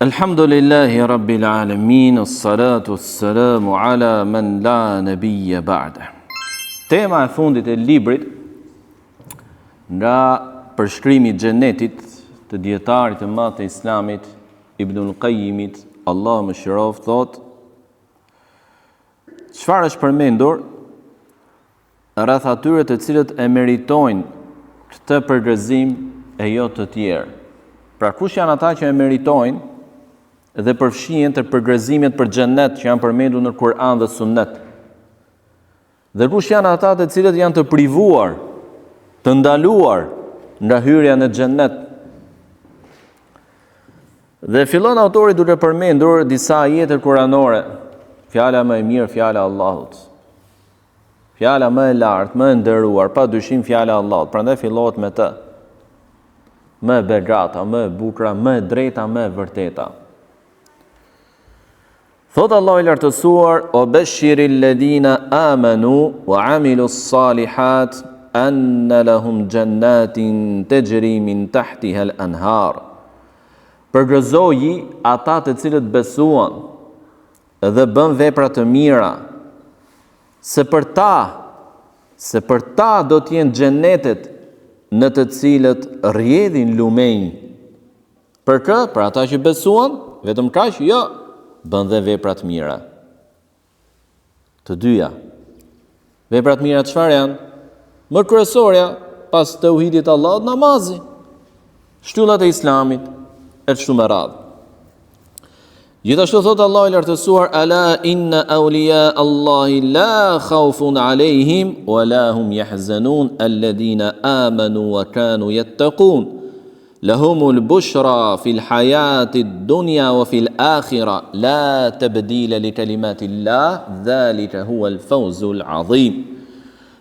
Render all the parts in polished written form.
Alhamdulillahi Rabbil Alamin, as-salatu as-salamu ala man la nabiyya ba'da. Tema e fundit e librit nga përshkrimi i xhenetit të dietarit të madh të Islamit, Ibnul Qayyimit, Allahu mëshiroft, thot: çfarë është përmendur rreth atyre të cilët e meritojnë këtë përgëzim e jo të tjerë. Pra kush janë ata që e meritojnë dhe përfshihen të përgëzimet për xhenet që janë përmendur në Kur'an dhe Sunnet. Dhe kush janë ata të cilët janë të privuar, të ndaluar nga hyrja në xhenet. Dhe fillon autori duke përmendur disa ajete kuranore. Fjala më e mirë, fjala e Allahut. Fjala më e lartë, më e nderuar, pa dyshim fjala e Allahut. Prandaj fillohet me të. Më e begata, më e bukura, më e drejta, më e vërteta. Thot Allah i lartësuar: "O bashiril ladina amanu wa amilu s-salihat anna lahum jannatin tajri min tahtiha al-anhar." Përgëzoji ata të cilët besuan dhe bën vepra të mira, se për ta do të jenë xhenetet në të cilët rrjedhin lumenj. Për kë? Për ata që besuan, vetëm kaq? Jo, bën dhe vepra të mira. Të dyja. Veprat mira çfarë janë? Më kryesorja pas tauhidit Allahut, namazi, shtyllat e Islamit, e kështu me radhë. Gjithashtu thot Allahu i lartësuar: "Ala inna awliya Allahi la khawfun alayhim wa la hum yahzanun alladhina amanu wa kanu yattaqun. Lahumul bushra fil hayati dunya wa fil akhirah la tabdila li kalimatillah dhalika huwa al-fawzul azim."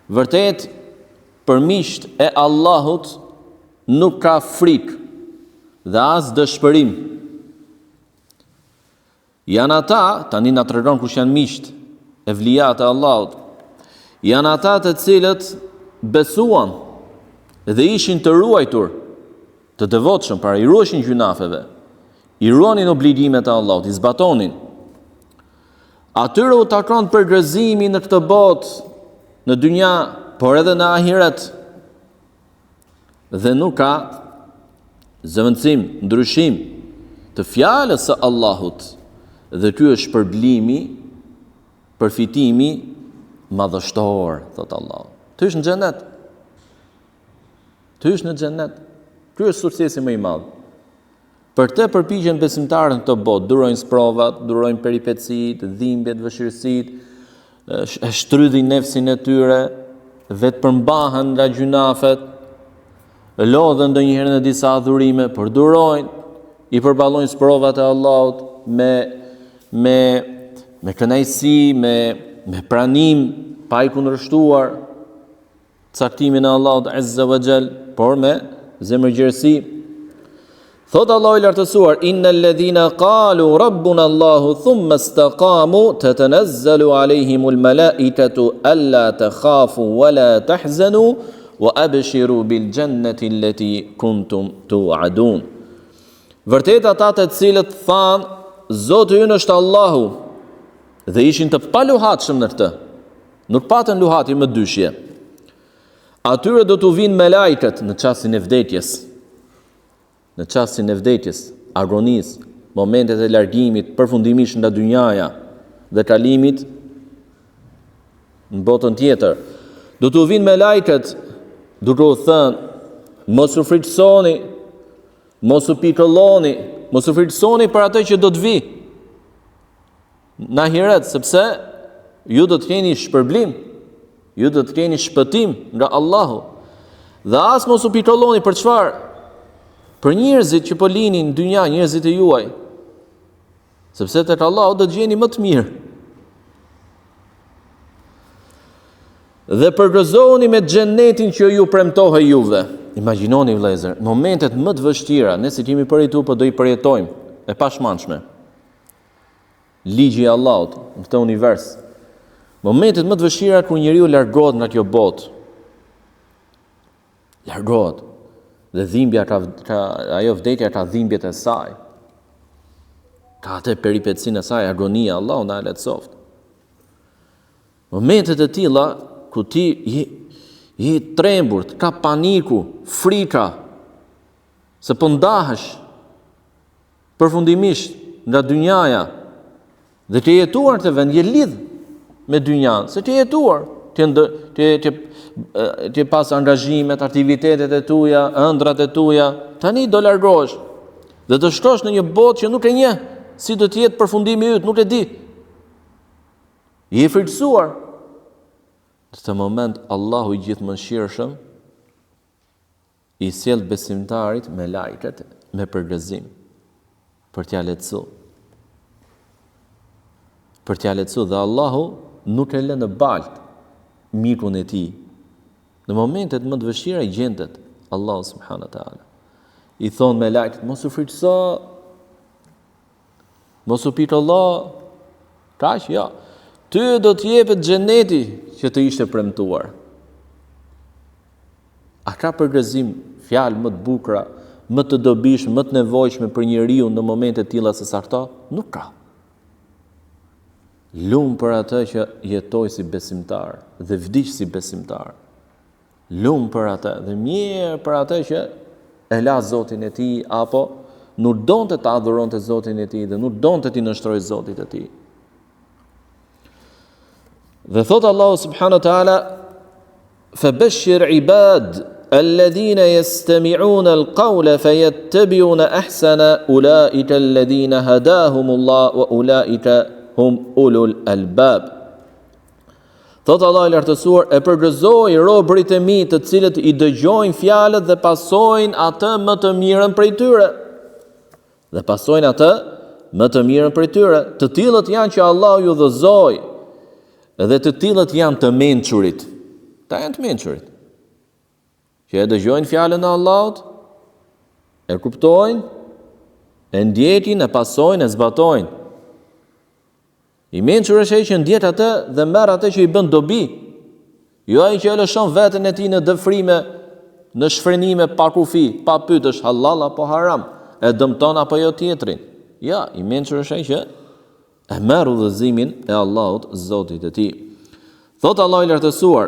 Vërtet, për miqt e Allahut nuk ka frikë dhe as dëshpërim. Janë ata, tani na tregon kush janë miqt e vlijat e Allahut. Janë ata të cilët besuan dhe ishin të ruajtur, të devotshëm, para i ruajshin gjunafeve, i ruanin obligimet e Allahut, i zbatonin. Atyre u takon përgëzimi në këtë botë, në dynja, por edhe në ahiret. Dhe nuk ka zëvendësim, ndryshim të fjalës së Allahut. Dhe ky është shpërblimi, përfitimi madhështor, thot Allah. Ty është në xhenet. Ty është në xhenet. Ky është suksesi më i madh. Për të përpiqen besimtarët në këtë botë, durojnë sprovat, durojnë peripecitë, dhimbjet, vështirësitë, shtrydhin nefsin e tyre, vetë përmbahen nga gjunafet, lodhen ndonjëherë në disa adhurime, por durojnë, i përballojnë sprovat e Allahut me kënaqësi, me pranim, pa i kundërshtuar caktimin e Allahut Azza wa Jall, por me zemërgjërsi. Thot Allahu i lartësuar: "Innal ladhina qalu rabbuna Allahu thumma istaqamu tatanazzalu alayhimul malaikatu alla takhafu wa la tahzanu wa abshiru bil jannati allati kuntum tu'adun." Vërtet ata të cilët thanë: "Zoti ynë është Allahu", dhe ishin të paluhatshëm në këtë, nuk patën luhatje më dyshje. Atyre do t'u vinë melajket në çastin e vdekjes. Në çastin e vdekjes, agonisë, momentet e largimit përfundimisht nga dynjaja dhe kalimit në botën tjetër. Do t'u vinë melajket duke u thënë: "Mos u frikësoni, mos u pikëlloni, mos u frikësoni për atë që do të vi në ahiret, sepse ju do të keni shpërblim, ju do të keni shpëtim nga Allahu. Dhe as mos u pikëlloni për çfarë? Për njerëzit që po linin në dynja, njerëzit e juaj, sepse tek Allahu do të gjeni më të mirë. Dhe përgëzohuni me xhenetin që ju premtohej juve." Imagjinoni vëllezër, momentet më të vështira, ne si kemi përjetuar, po do i përjetojmë, e pashmangshme. Ligji i Allahut në këtë univers. Momentet më të vështira kur njeriu largohet nga kjo botë. Largohet. Dhe dhimbja ajo vdekja ka dhimbjet e saj. Ka atë peripetësinë e saj, agonia, Allahu na lehtësoft. Momentet e tilla ku ti je tremburt, ka paniku, frika, se po ndahesh përfundimisht nga dynjaja, dhe të jetuar të vend, je lidh me dynjan, se të jetuar, të pas angazhimet, aktivitetet e tuja, ëndrat e tuja, tani do largohesh dhe të shkosh në një botë që nuk e njeh, si do të jetë përfundimi yt, nuk e di. Je frikësuar. Në këtë moment Allahu i gjithëmëshirshëm i sjell besimtarit me lajket, me përgëzim, për t'ia lehtësuar. Për t'ia lehtësuar, dhe Allahu nuk e lë në baltë mikun e tij. Në momentet më të vështira i gjendet Allahu subhanahu wa taala. I thon me lajket, mos u frikëso, mos u pitollo, kaq ja. Ty do të jepet xheneti që të ishte premtuar. A ka përgëzim, fjalë më të bukura, më të dobishme, më të nevojshme për njeriu në momente të tilla se sa këto? Nuk ka. Lumë për atë që jetoj si besimtar dhe vdiq si besimtar. Lumë për atë dhe mirë për atë që e la Zotin e tij apo nuk donte ta adhuronte Zotin e tij dhe nuk donte t'i nështrojë Zotit e tij. Dhe thot Allahu subhanahu wa taala: "Fabashshir ibad alladhina yastami'una al-qawla fayattabi'una ahsana ulaika alladhina hadahumullah wa ulaika hum ulul albab." Thot Allah i lartësuar, e përgëzoi robërit e mi të cilët i dëgjojnë fjalët dhe pasojnë atë më të mirën prej tyre. Dhe pasojnë atë më të mirën prej tyre. Të tillët janë që Allahu ju dhëzoi, dhe të tillët janë të mençurit. Ta janë të mençurit, që e dëgjojnë fjalën e Allahut, e kuptojnë, e ndjekin, e pasojnë, e zbatojnë. I mençur është ai që ndjet atë dhe merr atë që i bën dobi. Jo ai që e lëshon veten e tij në dëfrime, në shfrenime pa kufi, pa pyetësh halal apo haram, e dëmton apo jo tjetrin. Ja, i mençur është ai që e merr udhëzimin e Allahut, Zotit e tij. Thot Allahu i lartësuar: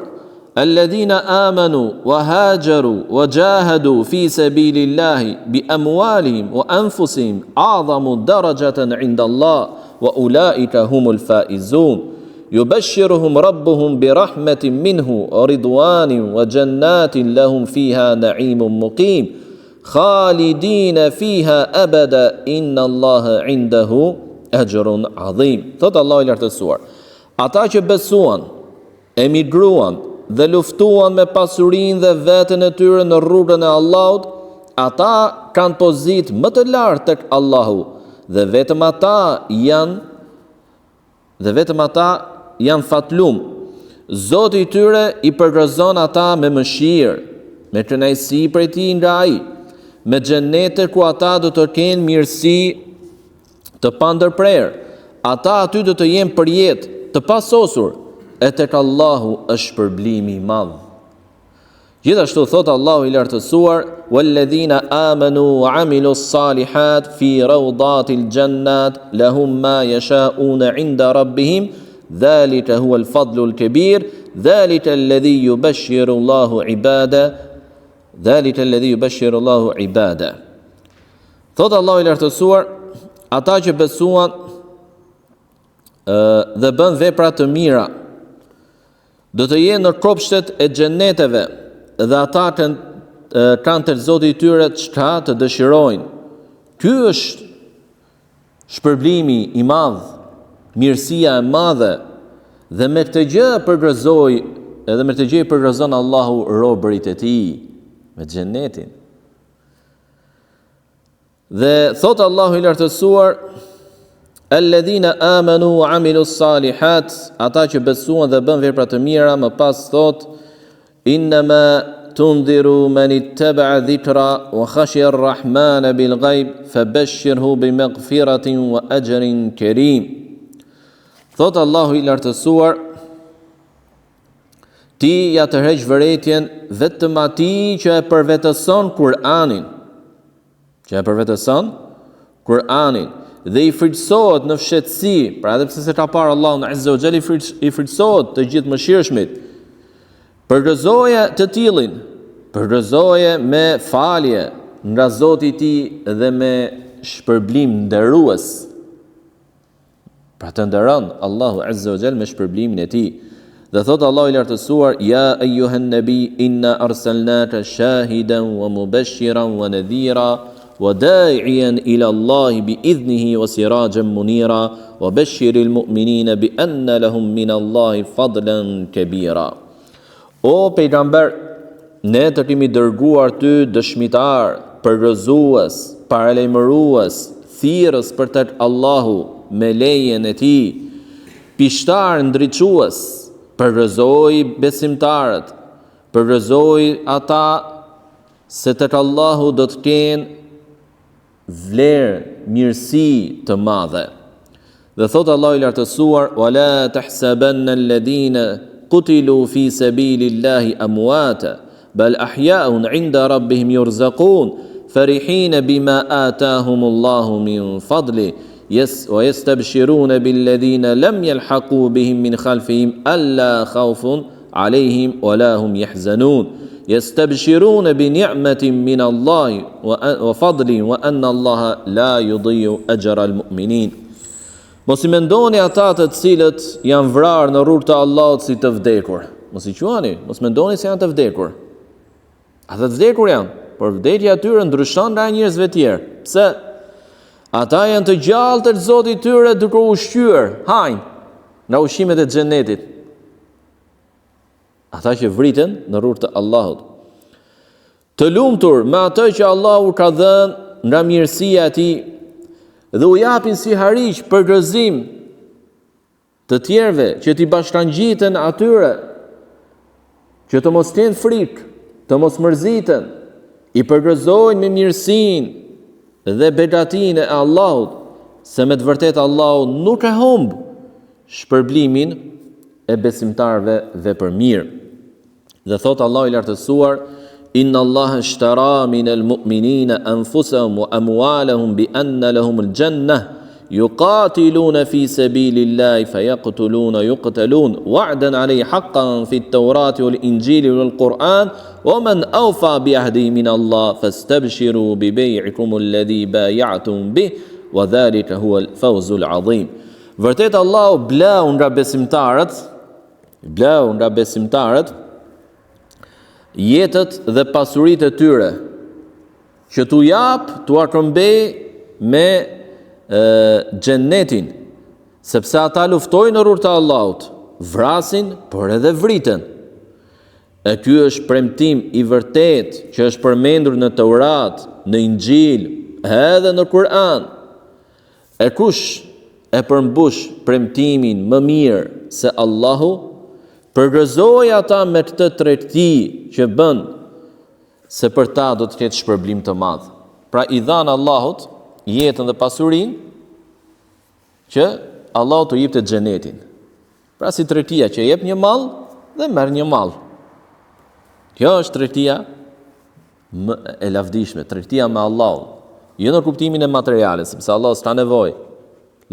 "Alladhina amanu wa hajaru wa jahadu fi sabilillahi bi amwalihim wa anfusihim a'zamu darajatan 'inda Allah wa ulaika humul faizun. Yubashshiruhum rabbuhum bi rahmatin minhu wa ridwanin wa jannatin lahum fiha na'imun muqim khalidina fiha abada inna Allaha 'indahu ajrun 'azim." Thot Allahu i lartësuar: ata që besuan, emigruan dhe luftuan me pasurinë dhe veten e tyre në rrugën e Allahut, ata kanë pozitë më të lartë tek Allahu dhe vetëm ata janë fatlum. Zoti i tyre i përgëzon ata me mëshirë, me kënaqësi prej tij nga ai, me xhenete ku ata do të kenë mirësi të pandërprerë. Ata aty do të jenë për jetë të pasosur, e tek Allahu është shpërblimi i madh. Gjithashtu thot Allahu i lartësuar: "Walladhina amanu wa 'amilus salihat fi rawdatil jannat lahum ma yasha'una 'inda rabbihim dhalika huwa al-fadlul kabir dhalika alladhi yubashshiru Allahu 'ibada." Thot Allahu i lartësuar, ata që besuan dhe bën vepra të mira do të jenë në kopshtet e xheneteve, dhe ata kanë tek Zoti i tyre çka të dëshirojnë. Ky është shpërblimi i madh, mirësia e madhe, dhe me këtë gjë përgëzon Allahu robërit e tij me xhenetin. Dhe thot Allahu i lartësuar: "Alladhina amanu wa 'amilus salihat", ata që besuan dhe bën vepra të mira. Më pas thot: "Innama tundhiru man ittaba'a dhikra wa khashiya ar-rahmana bil ghaib fabashshirhu bi maghfiratin wa ajrin karim." Thot Allahu i lartësuar: ti ja tërheq vëretjen vetëm atij që e përvetëson Kur'anin, dhe i frikësohet në fshehtësi, pra edhe pse se ka parë Allahun Azza wa Jalla i frikësohet të gjithë mëshirshmit, përgëzoje të tillin, përgëzoje me falje nga Zoti i tij dhe me shpërblim nderues. Pra të nderon Allahu Azza wa Jalla me shpërblimin e tij. Dhe thot Allahu i lartësuar: Ja ayyuhan nabi inna arsalnaka shahidan wa mubashiran wa nadhira wa da'iyan ila Allah bi idhnihi wa sirajan munira wa bashshiril mu'minina bi anna lahum min Allah fadlan kabira. O pejgamber, ne të kemi dërguar ty dëshmitar, përgëzues, paralajmërues, thirrës për tek Allahu me lejen e tij, pishtar ndriçues, përgëzoi besimtarët, përgëzoi ata se tek Allahu do të kenë vlerë, mirësi të madhe. Dhe thot Allahu i lartësuar: "Wala tahsabanna alladhina qutilu fi sabilillahi amwata bal ahya'un 'inda rabbihim yurzaqun فرحين بما آتاهم الله من فضله ويستبشرون بالذين لم يلحقوا بهم من خلفهم ألا خوف عليهم ولا هم يحزنون يستبشرون بنعمة من الله وفضل وأن الله لا يضيع أجر المؤمنين. Mos I mendoni ata të cilët janë vrarë në rrugë të Allahut si të vdekur. Mos I quani, mos mendoni se janë të vdekur. Ata të vdekur janë, por vdekja e tyre ndryshon nga njerëzve tjerë. Pse? Ata janë të gjallë të Zotit tyre duke u ushqyer, hajnë nga ushqimet e xhenetit. Ata që vriten në rrugë të Allahut. Të lumtur me atë që Allahu ka dhënë nga mirësia e tij dhe u japin si hariq për gëzim të tjerëve që t'i bashkangjiten atyre, që të mos kenë frikë, të mos mërziten, I përgëzojnë me mirësinë dhe begatinë e Allahut, se me të vërtetë Allahu nuk e humb shpërblimin e besimtarëve vepër mirë. Dhe thot Allahu I lartësuar: Inna Allaha ishtara minal mu'minina anfusahum wa amwalahum bi anna lahumul jannah yuqatiluna fi sabilillahi fayaqtuluna yuqtalun wa'dan alayhi haqqan fi at-taurati wal injili wal Qur'an wa man awfa bi ahdihi min Allah fastabshiru bi bay'ikum alladhi bay'atum bih wa dhalika huwa al-fawzul 'azim. Vërtet Allahu blau nga besimtarët jetët dhe pasuritë e tyre, që t'u jap, t'u akëmbej me xhenetin, sepse ata luftojnë në rrugë të Allahut, vrasin, por edhe vriten. E ky është premtim I vërtet që është përmendur në Teurat, në Injil, edhe në Kur'an. E kush e përmbush premtimin më mirë se Allahu, përgëzoj ata me këtë tregti që bën se për ta do të ketë shpërblim të madh. Pra I dhan Allahut jetën dhe pasurinë që Allahu të jepte xhenetin. Pra si tregtia që jep një mall dhe merr një mall. Kjo është tregtia më e lavdishme, tregtia me Allahun, jo në kuptimin e materialit, sepse Allahu s'ka nevojë.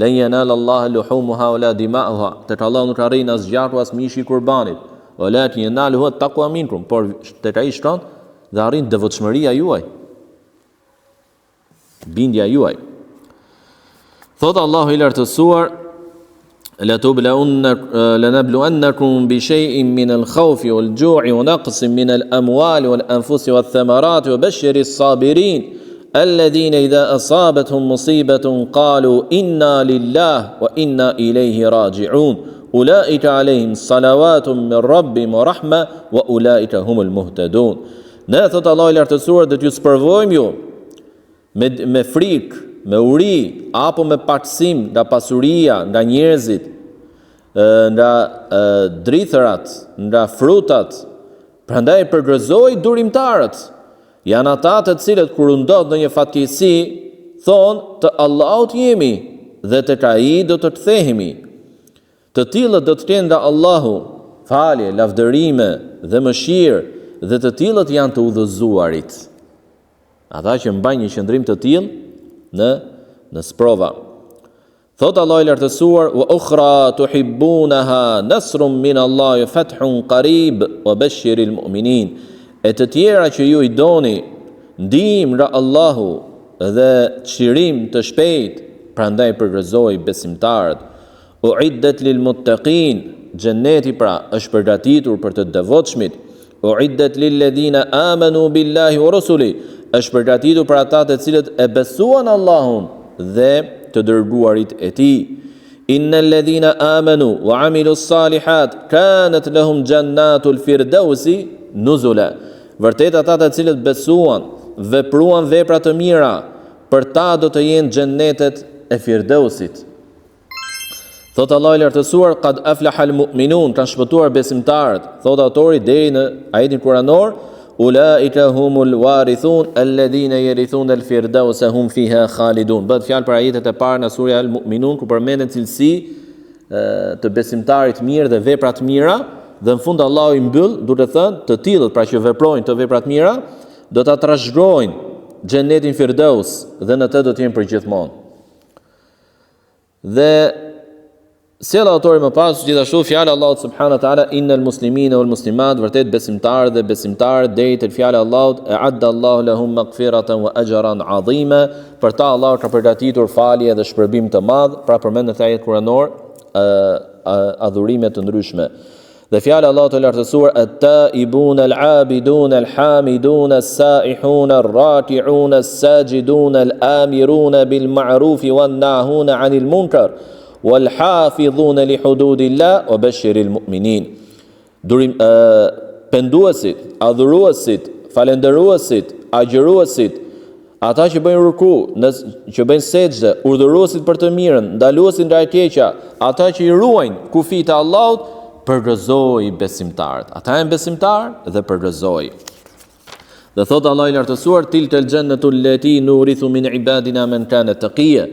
Len yanala Allah luhumuha wala dima'uha. Tek Allahu nuk arrin as gjaku as mishi I qurbanit. Walakin yanaluhu at-taqwa minkum. Por tek ai shkon dhe arrin devotshmëria juaj. Bindja juaj. Thot Allahu I lartësuar: لنبلونكم بشيء من الخوف والجوع ونقص من الأموال والأنفس والثمرات وبشر الصابرين الذين إذا أصابتهم مصيبة قالوا إنا لله وإنا إليه راجعون أولئك عليهم صلوات من ربهم ورحمة وأولئك هم المهتدون. Ne thot Allah I lartësuar dhe t'ju sprovojmë ju me frikë, me uri, apo me paksim nga pasuria, nga njerëzit, nga drithërat, nga frutat. Prandaj përgëzoj durimtarët. Janë ata të cilët kur ndodh ndonjë fatkeqësi, thonë të Allahut jemi dhe tek Ai do të kthehemi. Të tillët do të kenë nga Allahu falje, lavdërime dhe mëshirë, dhe të tillët janë të udhëzuarit. Ata që mbajnë një qëndrim të tillë në sprova. Thot Allah i lartësuar: "Wa ukhra tuhibbunaha nasrun min Allah fathun qarib wa bashiril mu'minin." E të tjera që ju i doni ndihmë nga Allahu dhe çlirim të shpejt, prandaj përgëzoi besimtarët. Uiddat lil muttaqin, xheneti pra është përgatitur për të devotshmit. Uiddat lil ladina amanu billahi wa rusuli, është përgatitur për ata të cilët e besuan Allahun dhe të dërguarit e tij. Innal ladhina amanu wa amilus salihat kanat lahum jannatul firdausi nuzula. Vërtet ata të cilët besuan, vepruan vepra të mira, për ta do të jenë xhennetet e Firdausit. Thot Allah i lartësuar: "Qad aflahal mu'minun", kanë shpëtuar besimtarët. Thot autori deri në ajetin kuranor: "Ulaika humul warithun alladhina yarithuna al-firdausa hum fiha khalidun." Bëhet fjalë për ajetet e parë në surja Al-Mu'minun ku përmenden cilësi të besimtarit mirë dhe vepra të mira, dhe në fund Allahu i mbyll, duhet të thënë, të tillët pra që veprojnë të vepra të mira, do ta trashëgojnë xhenetin Firdaus dhe në të do të jenë përgjithmonë. Dhe sjell autori më pas gjithashtu fjala Allahut subhanahu wa taala: "Innal muslimina wal muslimat", vërtet besimtarët dhe besimtarët deri te fjala e Allahut: "A'adda Allahu lahum maghfiratan wa ajran 'azima", për ta Allahu ka përgatitur falje dhe shpërbim të madh, pra përmend në ajet kuranor adhurime të ndryshme. Dhe fjala e Allahut të lartësuar: "At-taibun al-'abidun al-hamidun as-sa'ihun ar-raki'un as-sajidun al-amirun bil ma'ruf wan-nahun 'anil munkar wal-hafidhun li hududillah wa bashiril mu'minin." Penduesit, adhuruesit, falendëruesit, agjëruesit, ata që bëjnë ruku, që bëjnë sejdë, urdhëruesit për të mirën, ndaluesit nga e keqja, ata që i ruajnë kufit e Allahut, përgëzoi besimtarët. Ata janë besimtarë dhe përgëzoi. Dhe thot Allah i lartësuar: "Tilkal jannatu allati nurithu min ibadina man kana taqiya."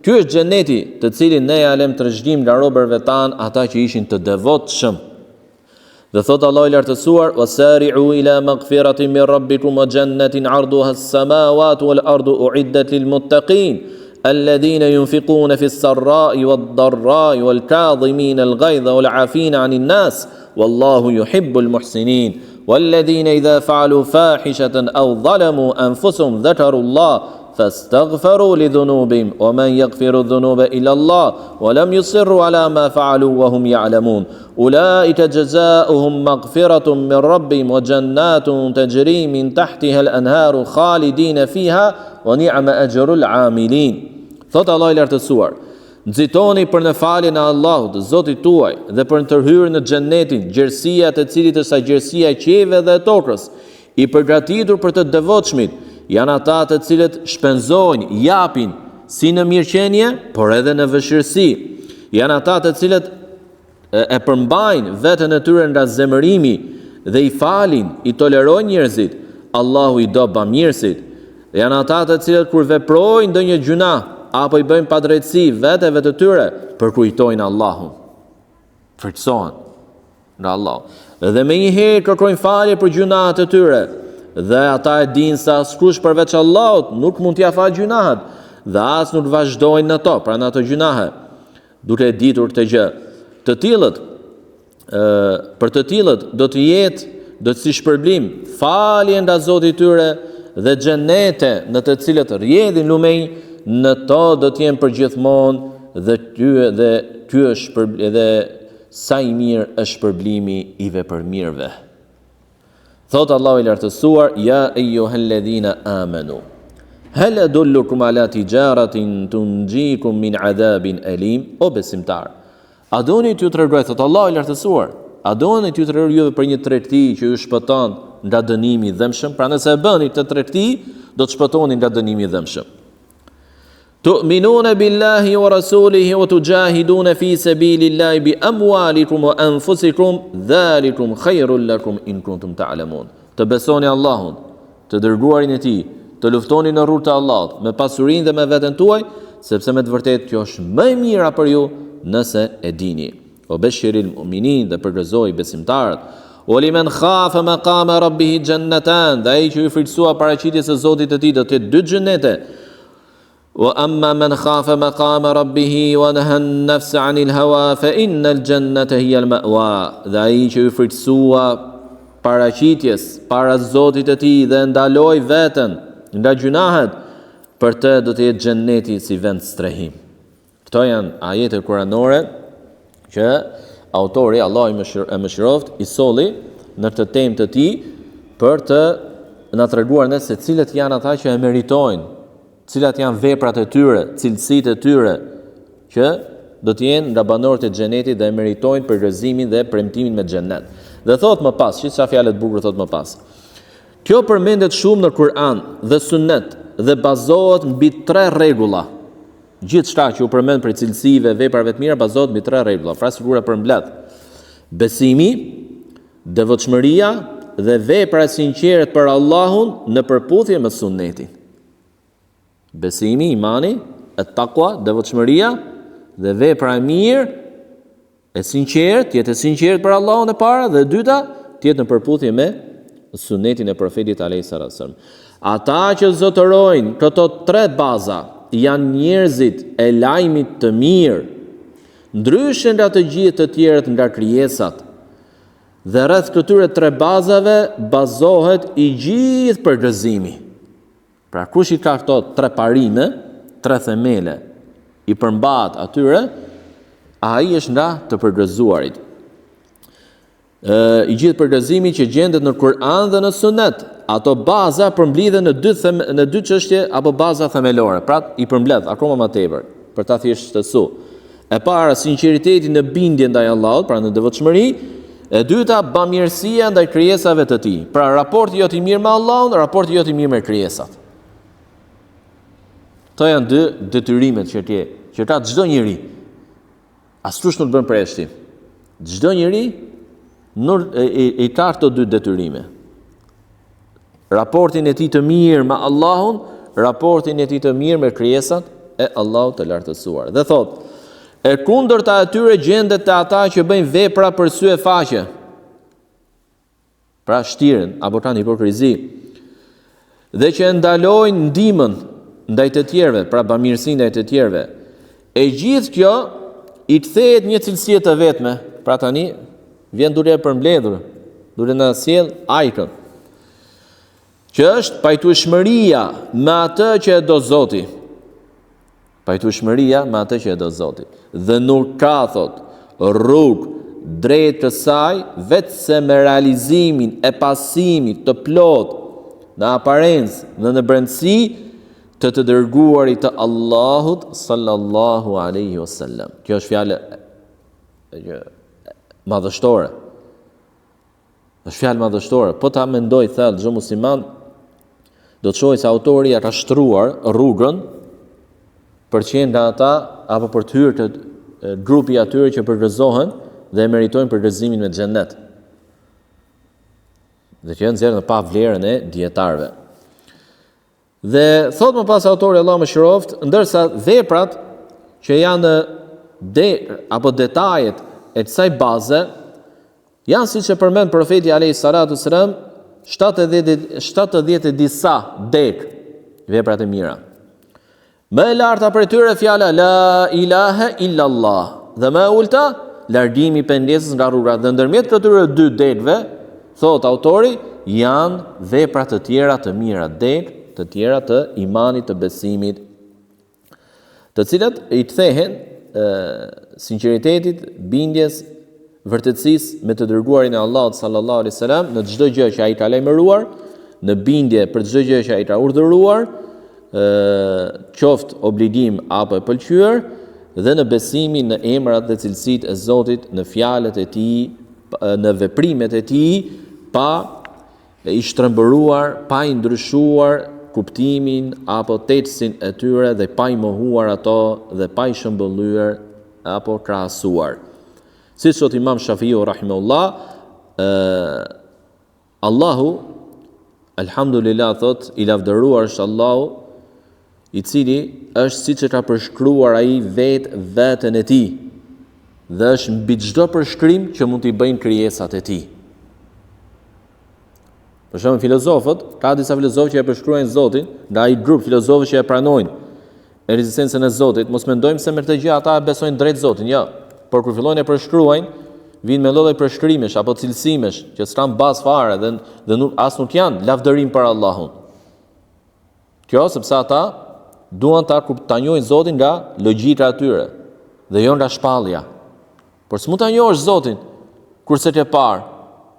Ky është xheneti të cilin ne ja lëm trashëgim nga robërve tan, ata që ishin të devotshëm. Dhe thot Allah i lartësuar: "Wasari'u ila maghfiratin min rabbikum wa jannatin 'arduha as-samawati wal ardu u'iddat lil muttaqin." الذين ينفقون في السراء والضراء والكاظمين الغيظ والعافين عن الناس والله يحب المحسنين والذين إذا فعلوا فاحشة أو ظلموا أنفسهم ذكروا الله فاستغفروا لذنوبهم ومن يغفر الذنوب إلا الله ولم يصروا على ما فعلوا وهم يعلمون أولئك جزاؤهم مغفرة من ربهم وجنات تجري من تحتها الأنهار خالدين فيها ونعم أجر العاملين. Thot Allah i lartësuar: "Nxitoni për në faljen e Allahut, Zotit tuaj, dhe për në tërhyrje në xhenetin, gjerësia të cilit është sa gjerësia e qiejve dhe e tokës, i përgatitur për të devotshmit, janë ata të cilët shpenzojnë, japin, si në mirëqenie, por edhe në vështirësi. Janë ata të cilët e përmbajnë veten e tyre nga zemërimi dhe i falin, i tolerojnë njerëzit. Allahu i do bamirësit. Janë ata të cilët kur veprojnë ndonjë gjuna apo i bëjnë padrejtësi veteve të tyre, përkujtojnë Allahun. Friksohen nga Allahu. Dhe me njëherë kërkojnë falje për gjunat e tyre. Dhe ata e dinë se askush përveç Allahut nuk mund t'ia falë gjunahet, dhe as nuk vazhdojnë në to, pra në ato gjunahe, duke ditur këtë gjë. Për të tillët do të jetë, do të si shpërblim falje nga Zoti i tyre dhe xhenete në të cilët rrjedhin lumenj, në to do të jenë përgjithmonë, dhe ky është edhe sa i mirë është shpërblimi i vepërmirëve. Thot Allahu i lartësuar: "Ja eyyuhalladhina amanu hal adullukum ala tijaratin tunjikum min adhabin alim." O besimtar, a doni t'ju tregoj, thot Allahu i lartësuar, a doni t'ju tregoj juve për një tregti që ju shpëton nga dënimi i dëmshëm? Pra nëse e bëni këtë tregti, do të shpëtoni nga dënimi i dëmshëm. Tu'minuna billahi wa rasulihi wa tujahiduna fi sabilillahi bi amwalikum wa anfusikum dhalikum khairul lakum in kuntum ta'lamun. Të besoni Allahun, të dërguarin e tij, të luftoni në rrugën e Allahut me pasurinë dhe me veten tuaj, sepse me të vërtetë kjo është më e mira për ju nëse e dini. O bashiril mu'minin, dhe përgëzoi besimtarët. O limen khafa maqama rabbih jannatan, dhe ai që i frikësua paraqitjes së Zotit të tij do të ketë dy xhenete. Wa amma man khafa maqama rabbih wa naha an-nafsa 'anil hawa fa innal jannata hiya al-ma'wa. Dhe ai që i frikësua paraqitjes para Zotit të tij dhe ndaloi veten nga gjunahet, për të do të jetë xheneti si vend strehim. Këto janë ajete kuranore që autori, Allah e mëshiroft, i solli në të temë të tij për të na treguar ne se cilët janë ata që e meritojnë, cilat janë veprat e tyre, cilësitë e tyre që do të jenë nga banorët e xhenetit dhe e meritojnë përgëzimin dhe premtimin me xhenet. Dhe thot më pas, çfarë fjalë të bukur thot më pas. Kjo përmendet shumë në Kur'an dhe Sunnet dhe bazohet mbi 3 rregulla. Gjithçka që u përmend për cilësive, veprave të mira bazohet mbi 3 rregulla. Pra sigurisht përmbledh besimi, devotshmëria dhe vepra e sinqertë për Allahun në përputhje me Sunnetin. Besimi, imani, at-taqwa, devotshmëria dhe vepra e mirë e sinqertë, jetë e sinqertë për Allahun e para, dhe e dyta, të jetë në përputhje me Sunetin e profetit alayhis salam. Ata që zotërojnë këto 3 baza janë njerëzit e lajmit të mirë, ndryshe nga të gjithë të tjerët nga krijesat. Dhe rreth këtyre 3 bazave bazohet i gjithë përgëzimi. Pra kush i ka këto 3 parime, 3 themele, i përmbahet atyre, ai është nga të përgëzuarit. I gjithë përgëzimi që gjendet në Kur'an dhe në Sunet, ato baza përmblidhen në dy çështje apo baza themelore. Pra i përmbledh akoma më tepër, për ta thjeshtësuar. E para, sinqeriteti në bindje ndaj Allahut, pra në devotshmëri. E dyta, bamirësia ndaj krijesave të tij. Pra raporti jot i mirë me Allahun, raporti jot i mirë me krijesat. Këto janë 2 detyrimet që ka çdo njeri. Askush nuk bën përjashtim. Çdo njeri i ka këto 2 detyrime. Raportin e tij të mirë me Allahun, raportin e tij të mirë me krijesat e Allahut të lartësuar. Dhe thot, e kundërta e tyre gjendet te ata që bëjnë vepra për sy e faqe. Pra shtiren apo kanë hipokrizi. Dhe që ndalojnë ndihmën ndaj të tjerëve, pra bamirësinë ndaj të tjerëve. E gjithë kjo i kthehet një cilësie të vetme. Pra tani vjen duke përmbledhur, duke na sjell ajkën, që është pajtueshmëria me atë që e do Zoti. Pajtueshmëria me atë që e do Zoti. Dhe nuk ka, thot, rrugë drejt të saj vetëse me realizimin e pasimit të plot në aparencë dhe në brendësi të dërguarit të Allahut sallallahu alaihi wasallam. Kjo është fjalë madhështore. Është fjalë madhështore. Po ta mendoj thellë çdo musliman, do të shohë se autori ja ka shtruar rrugën për të qenë nga ata apo për të hyrë të grupi atyre që përgëzohen dhe e meritojnë përgëzimin me xhennet. Dhe që janë nxjerrë në pa vlerën e dietarëve. Dhe thot më pas autori, Allah më shëroft, ndërsa veprat që janë apo detajet e kësaj baze janë siç e përmend profeti alayhis salatu selam 70 disa dek veprat e mira. Më e larta për tyre fjala la ilaha illa Allah dhe më e ulta largimi i pendesës nga rruga. Dhe ndërmjet këtyre 2 dekëve, thot autori, janë vepra të tjera të mira, dekë të tjera të imanit, të besimit, të cilat i kthehen sinqeritetit, bindjes, vërtetësisë me të dërguarin e Allahut sallallahu alaihi wasallam në çdo gjë që ai ka lajmëruar, në bindje për çdo gjë që ai ka urdhëruar, qoftë obligim apo e pëlqyer, dhe në besimin në emrat dhe cilësitë e Zotit, në fjalët e tij, në veprimet e tij, pa i shtrembëruar, pa i ndryshuar kuptimin apo teksin e tyre dhe pa i mohuar ato dhe pa i shëmbëllyer apo krahasuar. Siç thot Imam Shafiu rahimahullah, Allahu alhamdulillah thot, i lavdëruar është Allahu, i cili është siç e ka përshkruar ai vetën e tij, dhe është mbi çdo përshkrim që mund t'i bëjnë krijesat e tij. Për shembull, filozofët, ka disa filozofë që e përshkruajnë Zotin, nga ai grup filozofësh që e pranojnë e rezistencën e Zotit, mos mendojmë se me këtë gjë ata besojnë drejt Zotin, jo. Por kur fillojnë e përshkruajnë, vinë me lloj përshkrimesh apo cilësimesh që s'kan bazë fare dhe nuk janë lavdërim për Allahun. Kjo sepse ata duan ta njohin Zotin nga logjika e tyre dhe jo nga shpallja. Por s'mund ta njohësh Zotin kurse të parë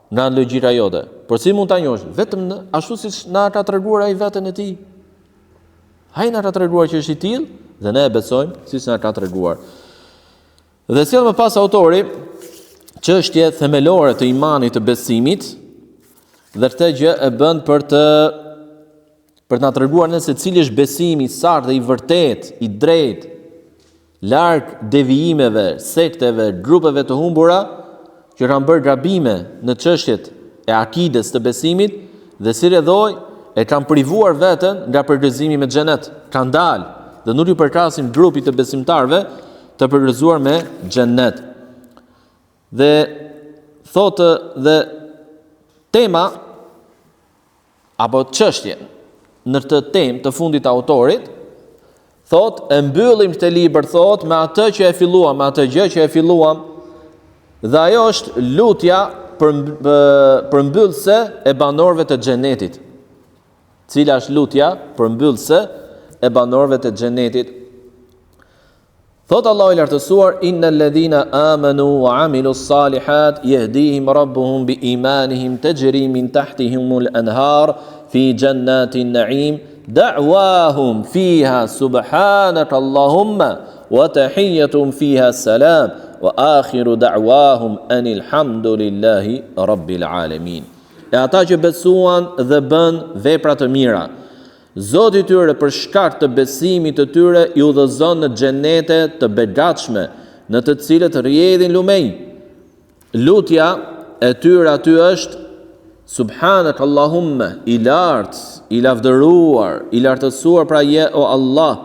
nga logjika jote. Por si mund ta njohësh? Vetëm ashtu siç na ka treguar ai veten e tij. Ai na ka treguar që është i tillë dhe ne e besojmë siç na ka treguar. Dhe sjell më pas autori çështje themelore të imanit, të besimit, dhe këtë gjë e bën për të na treguar ne se cili është besimi i saktë dhe i vërtet, i drejtë, larg devijimeve, sekteve, grupeve të humbura që kanë bërë gabime në çështjet e akides të besimit dhe si rrjedhoj e kanë privuar veten nga përgëzimi me xhenet. Kanë dalë dhe nuk i përkasin grupit të besimtarve të përgëzuar me xhenet. Dhe thotë dhe tema apo çështje në këtë temë të fundit të autorit, thotë e mbyllim këtë libër thotë me atë që e filluam, me atë gjë që e filluam, dhe ajo është lutja përmbyllëse e banorëve të xhenetit. Cila është lutja përmbyllëse e banorëve të xhenetit? Thot Allahu i lartësuar, innal ladhina amanu wa amilus salihat yahdihim rabbuhum bi imanihim tajri min tahtihimul anhar fi jannatin na'im da'wahum fiha subhanaka allahumma wa tahiyyatuhum fiha salam wa akhiru da'wahum anil hamdulillahi rabbil alamin. E ata që besuan dhe bën vepra të mira, Zoti i tyre për shkak të besimit të tyre i udhëzon në xhenete të begatshme, në të cilët rrjedhin lumej. Lutja e tyre aty është subhanak Allahumma, i lartë, i lavdëruar, i lartësuar pra je o Allah.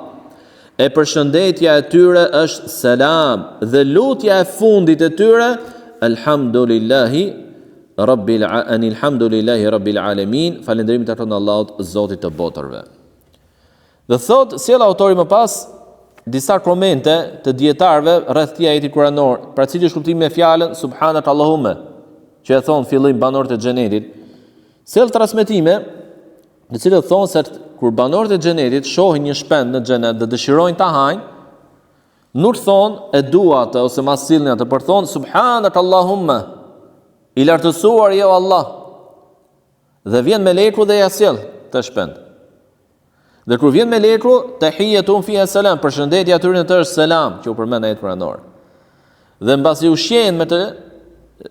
E përshëndetja e tyre është selam dhe lutja e fundit e tyre alhamdulillahi rabbil alamin, falënderim të atë Allahut, Zotit të botërve. Dhe thot, sjell autori më pas disa komente të dietarëve rreth këtij ajeti kuranor, pra cili është kuptimi me fjalën subhanak Allahumma, që e thon fillim banorët e xhenetit. Sjell transmetime, në cilët thon se kur banorët e xhenetit shohin një shpend në xhenet dhe dëshirojnë ta hajnë, nuk thon e dua atë ose ma sillni atë, por thon subhanak Allahumma, i lartësuar jo Allah. Dhe vjen meleku dhe ja sjell të shpend. Dhe kur vjen meleku, tahiyyatuhum fiha salam, përshëndetja aty në të është selam, që u përmend në ajet kuranor. Dhe mbasi u shehen me të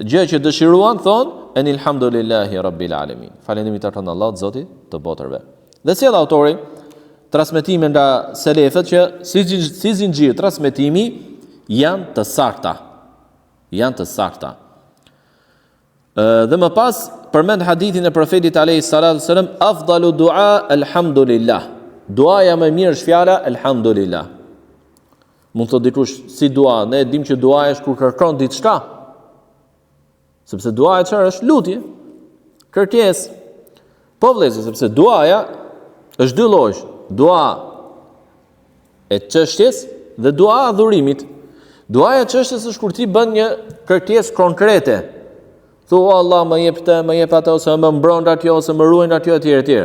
gjë që dëshiruan, thon enil hamdulillahi rabbil alamin. Falënderim të atë Allahut, Zotit të botërve. Dhe sjell autori transmetime nga selefët që si zinxhir transmetimi janë të sakta. Janë të sakta. Dhe më pas përmend hadithin e profetit alayhi salatu sallam, afdalu dua alhamdulillah. Duaja më mirë është fjala alhamdulillah. Mund të thotë dikush si dua, ne e dim që duaja është kur kërkon diçka. Sepse duaja çfarë është? Lutje, kërkesë. Po vëllezër, sepse duaja është dy lloj, dua e çështjes dhe dua e adhurimit. Duaja e çështjes është kur ti bën një kërkesë konkrete. Thua Allah më jep këtë, më jep atë, ose më mbron nga kjo, ose më ruaj nga kjo etj etj.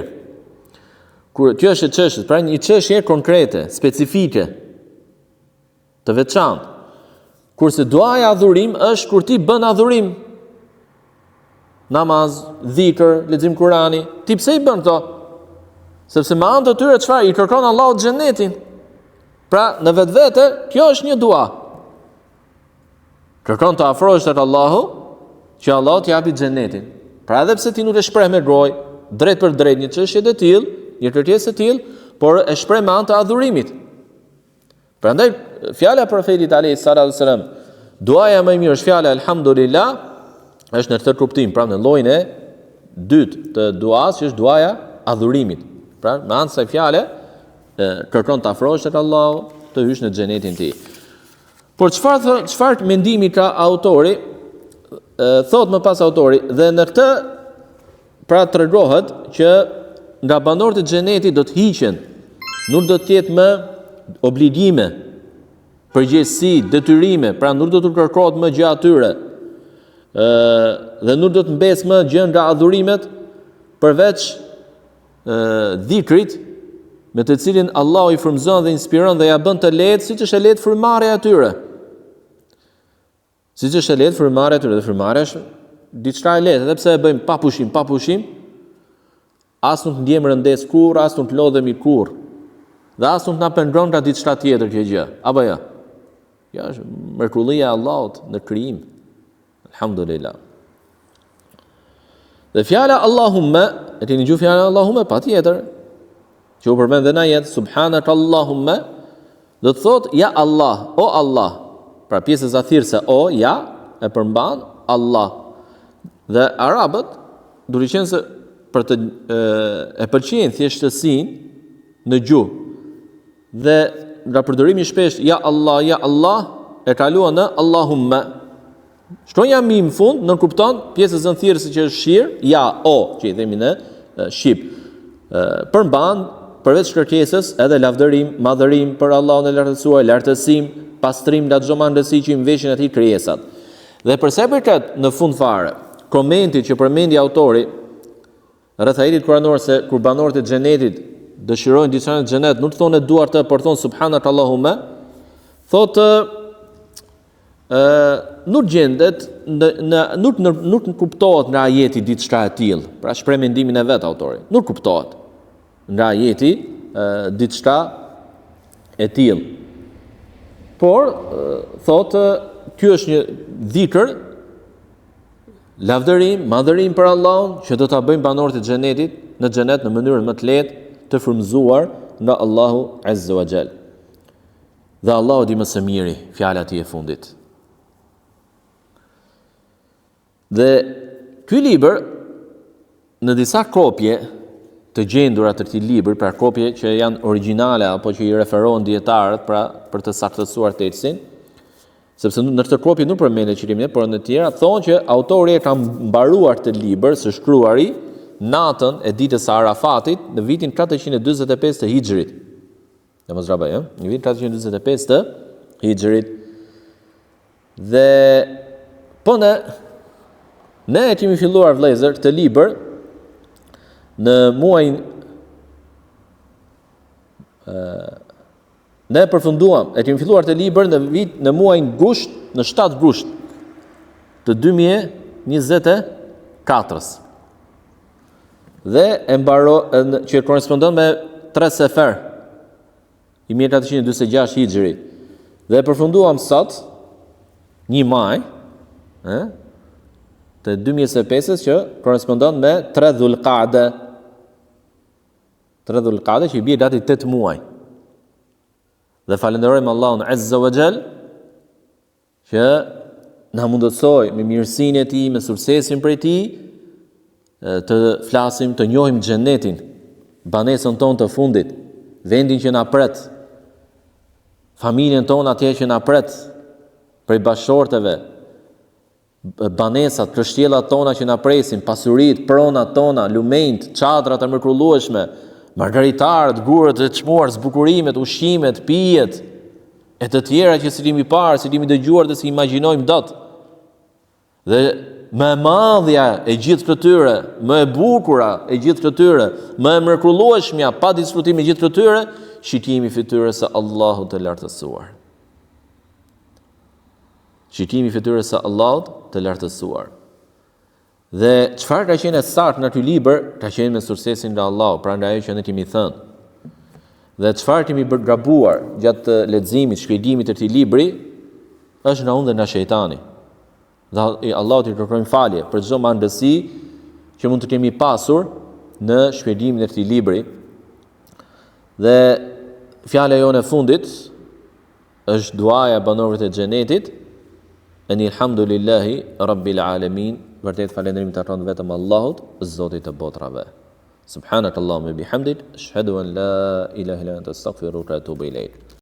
Kur kjo është çështje, pra një çështje konkrete, specifike, të veçantë. Kurse duaja adhurim është kur ti bën adhurim. Namaz, dhikr, lexim Kurani. Ti pse i bën këto? Sepse me anë të tyre çfarë i kërkon Allahu xhenetin. Pra në vetvete kjo është një dua. Kërkon të afrohesh tek Allahu, që Allah të japi xhenetin. Pra edhe pse ti nuk e shpreh me gojë, drejt për drejt një çështje të tillë, një kërkesë të tillë, por e shpreh me anë të adhurimit. Prandaj fjala e profetit alayhi salatu sallam, duaja më e mirë është fjala alhamdulillah, është në këtë kuptim, pra në llojin e dytë të duas, që është duaja adhurimit. Pra me anë të kësaj fjale kërkon të afrohesh tek Allahu, të hysh në xhenetin e tij. Por çfarë mendimi ka autori? Thot më pas autori, dhe në këtë pra tregohet që nga banorët e xhenetit do të hiqen, nuk do të jetë më obligime, përgjegjësi, detyrime, pra nuk do të kërkohet më gjë atyre. Dhe nuk do të mbes më gjë nga adhurimet përveç dhikrit me të cilin Allahu i frymëzon dhe inspiron dhe ja bën të lehtë, siç është e lehtë frymëmarrja atyre. Siç është e lehtë frymëmarrja atyre, dhe frymëmarrja është diçka e lehtë, edhe pse e bëjmë pa pushim, as nuk ndjem rëndes kurr, as nuk lodhemi kurr. Dhe as nuk na pengon nga diçka tjetër kjo gjë. Apo jo? Ja, është mrekullia e Allahut në krijim. Alhamdulillah. Dhe fjala Allahumma, e keni dëgjuar fjala Allahumma patjetër, që u përmend në ajet, subhanaka Allahumma, do të thotë ja Allah, o Allah. Pra pjesa e thirrse o ja e përmban Allah. Dhe arabët duhet të qenë se për të e pëlqejnë thjeshtësinë në gjuhë. Dhe nga përdorimi i shpesh ja Allah e kaluan në Allahumma. Shkronja mim në fund nën kupton pjesën e thirrse që është shir, ja o, që i themi në shqip. Përmban përveç kërkesës edhe lavdërim, madhërim për Allahun e lartësuar, lartësim, pastrim nga çdo mandësi që i mbeshin atij krijesat. Dhe përsa i përket në fund fare, komenti që përmendi autori rreth ajetit kuranor se kur banorët e xhenetit dëshirojnë diçka në xhenet, nuk thonë duart të, por thonë subhanaka Allahumma, thotë nuk gjendet nuk kuptohet nga ajeti diçka e tillë. Pra shpreh mendimin e vet autori. Nuk kuptohet nga ajeti diçka e tillë. Por thotë ky është një dhikr, lavdërim, madhërim për Allahun që do ta bëjnë banorët e xhenetit në xhenet në mënyrën më të lehtë të frymëzuar nga Allahu Azza wa Jall. Dhe Allahu di më së miri, fjala e tij e fundit. Dhe ky libër në disa kopje të gjendura të këtij libri, pra kopje që janë origjinale apo që i referohen dietarët pra për të saktësuar teksin, sepse në këtë kopje nuk përmendet qirimin, por në të tjera thonë që autori e ka mbaruar të libër së shkruari natën e ditës së Arafatit në vitin 445 të Hijrit. Në mos gaboj, në vitin 445 të Hijrit. Dhe po ne e kemi filluar vëllezër këtë libër në muajin ne përfunduam, e kemi filluar të libër në muajin gusht, në 7 gusht të 2024. Dhe e që korrespondon me 3 sefer i 1446 Hijri. Dhe e përfunduam sot 1 maj të 2025 që korrespondon me 3 Dhulqa'da. 3 Dhulqa'da që i bie gati 8 muaj. Dhe falenderojmë Allahun Azza wa Jall që na mundësoi me mirësinë e tij, me suksesin prej tij, të flasim, të njohim xhenetin, banesën tonë të fundit, vendin që na pret, familjen tonë atje që na pret, prej bashorteve, banesat, kështjellat tona që na presin, pasuritë, pronat tona, lumenjt, çadrat e mrekullueshme, margaritarët, gurët e çmuar, zbukurimet, ushqimet, pijet, e të tjera që si kemi parë, si kemi dëgjuar dhe si imagjinojmë dot. Dhe më e madhja e gjithë këtyre, më e bukura e gjithë këtyre, më e mrekullueshmja pa diskutim e gjithë këtyre, shikimi fytyrës së Allahut të lartësuar. Shikimi fytyrës së Allahut të lartësuar. Dhe çfarë ka qenë saktë në ky libër, ka qenë me suksesin nga Allahu, pra nga ajo që ne kemi thënë. Dhe çfarë kemi gabuar gjatë leximit, shpjegimit të këtij libri, është nga unë dhe nga shejtani. Dhe Allahu t'i kërkojmë falje për çdo mandësi që mund të kemi pasur në shpjegimin e këtij libri. Dhe fjala jone e fundit është duaja e banorëve të xhenetit, Enilhamdulillahi Rabbil Alamin. Vërtet falënderim të takon vetëm Allahut, Zotit të botrave. Subhanakallahumma bihamdik, ashhadu an la ilaha illa anta astaghfiruka wa atubu ilaik.